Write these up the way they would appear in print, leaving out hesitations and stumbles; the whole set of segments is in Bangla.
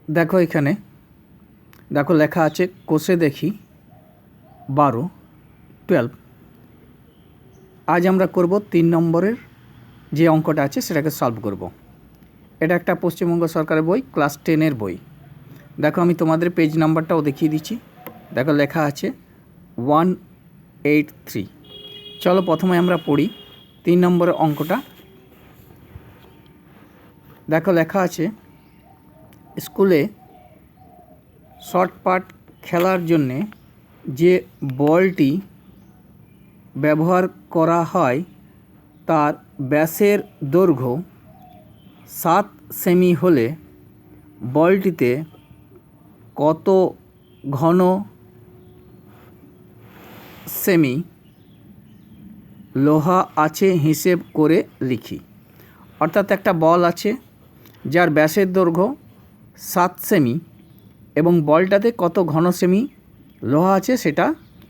দেখো এখানে দেখো লেখা আছে কোষে দেখি 12 12। আজ আমরা করব 3 নম্বরের যে অঙ্কটা আছে সেটাকে সলভ করব। এটা একটা পশ্চিমবঙ্গ সরকারের বই, ক্লাস 10-এর বই। দেখো আমি তোমাদের পেজ নাম্বারটাও দেখিয়ে দিচ্ছি। দেখো লেখা আছে 183। চলো প্রথমে আমরা পড়ি 3 নম্বরের অঙ্কটা। দেখো লেখা আছে স্কুলে শর্ট পাট খেলার জন্যে যে বলটি ব্যবহার করা হয় তার ব্যাসের দৈর্ঘ্য 7 সেমি হলে বলটিতে কত ঘন সেমি লোহা আছে হিসেব করে লিখি। অর্থাৎ একটা বল আছে যার ব্যাসের দৈর্ঘ্য 7 সেমি এবং বলটাতে কত ঘন সেমি লোহা আছে সেটা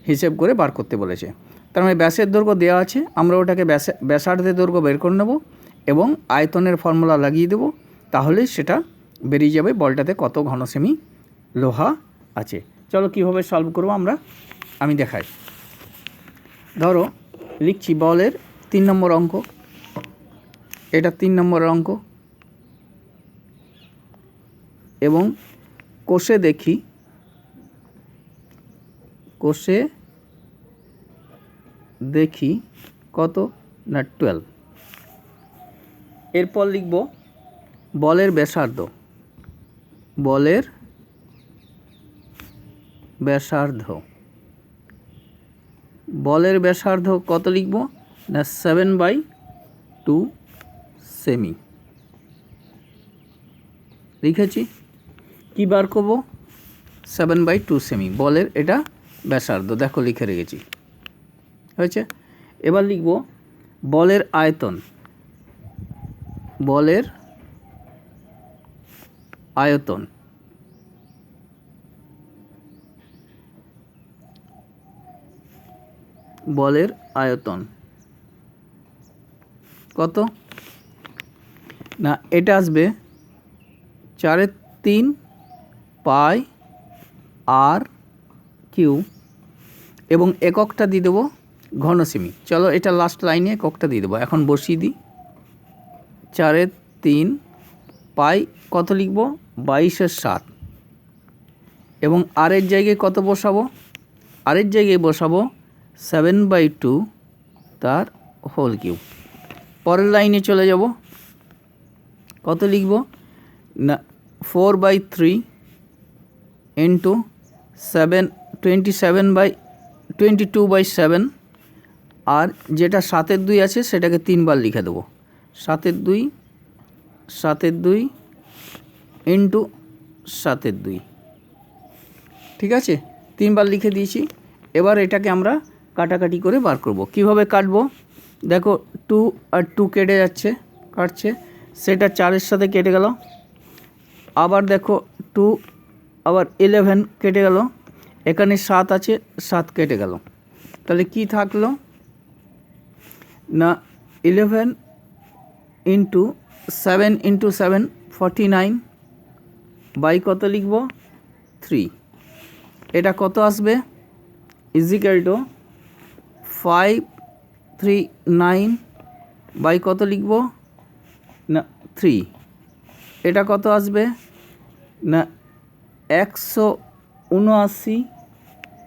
হিসেব করে বার করতে বলেছে। তার মানে ব্যাসের দৈর্ঘ্য দেওয়া আছে, আমরা ওটাকে ব্যাসার্ধের দৈর্ঘ্য বের করে নেব এবং আয়তনের ফর্মুলা লাগিয়ে দেব, তাহলে সেটা বেরিয়ে যাবে বলটাতে কত ঘন সেমি লোহা আছে। চলো কীভাবে সলভ করব আমি দেখাই। ধরো লিখছি বলের 3 নম্বর অঙ্ক, এটা 3 নম্বরের অঙ্ক এবং কোষে দেখি কত না 12। এরপর লিখব বলের ব্যাসার্ধ কত লিখব না 7/2 সেমি লিখেছি। কী বার করব 7/2 সেমি বলের এটা ব্যাসার্ধ, দেখো লিখে রেখেছি, হয়েছে। এবার লিখব বলের আয়তন বলের আয়তন কত না এটা আসবে 4/3 পাই আর কিউ এবং এককটা দিয়ে দেবো ঘন সেমি। চলো এটা লাস্ট লাইনে এককটা দিয়ে দেবো, এখন বসিয়ে দিই। 4/3 পাই কত লিখব 22/7 এবং আরের জায়গায় কত বসাবো, আরের জায়গায় বসাবো 7/2 তার হোল কিউব। পরের লাইনে চলে যাব, কত লিখব না 4/3 ইন্টু 22/7 আর যেটা 7/2 আছে সেটাকে 3 বার লিখে দেবো। 7/2 ইন্টু 7/2, ঠিক আছে, 3 বার লিখে দিয়েছি। এবার এটাকে আমরা কাটাকাটি করে বার করব। কিভাবে কাটবো দেখো 2 আর 2 কেটে কাটছে, সেটা 4-এর সাথে কেটে গেল। আবার দেখো 2 আবার 11 কেটে গেল, এখানে 7 আছে 7 কেটে গেল, তাহলে কি থাকলো না 11 ইন্টু 7 ইন্টু 7 49 বাই কত লিখব 3। এটা কত আসবে ইজিক্যাল টু 539 বাই কত লিখব না 3। এটা কত আসবে না 179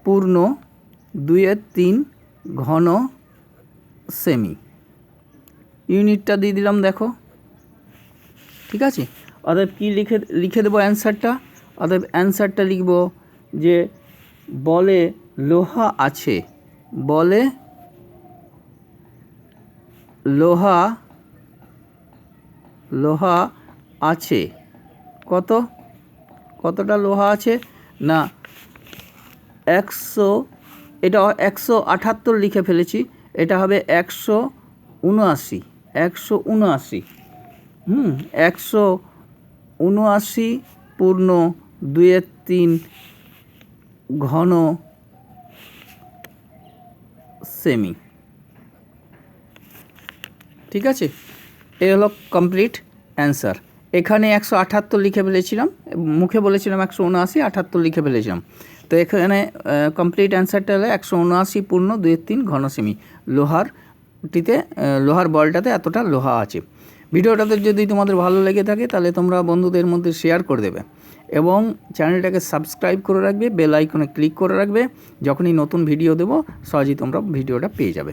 পূর্ণ 2/3 ঘন সেমি। ইউনিটটা দিয়ে দিলাম, দেখো ঠিক আছে। অতএব কী লিখে দেবো অ্যান্সারটা, অতএব অ্যান্সারটা লিখব যে বলে লোহা আছে, বলে লোহা আছে কতটা লোহা আছে না 100, এটা 178 লিখে ফেলেছি, এটা হবে 179 179 পূর্ণ 2/3 ঘন সেমি, ঠিক আছে। এ হলো কমপ্লিট অ্যান্সার। এখানে 178 লিখে ফেলেছিলাম, মুখে বলেছিলাম 179, 78 লিখে ফেলেছিলাম। তো এখানে কমপ্লিট অ্যান্সারটা হলো 179 পূর্ণ 2/3 ঘন সেমি। লোহার বলটাতে এতটা লোহা আছে। ভিডিওটাতে যদি তোমাদের ভালো লেগে থাকে তাহলে তোমরা বন্ধুদের মধ্যে শেয়ার করে দেবে এবং চ্যানেলটাকে সাবস্ক্রাইব করে রাখবে, বেল আইকনে ক্লিক করে রাখবে। যখনই নতুন ভিডিও দেবো সহজেই তোমরা ভিডিওটা পেয়ে যাবে।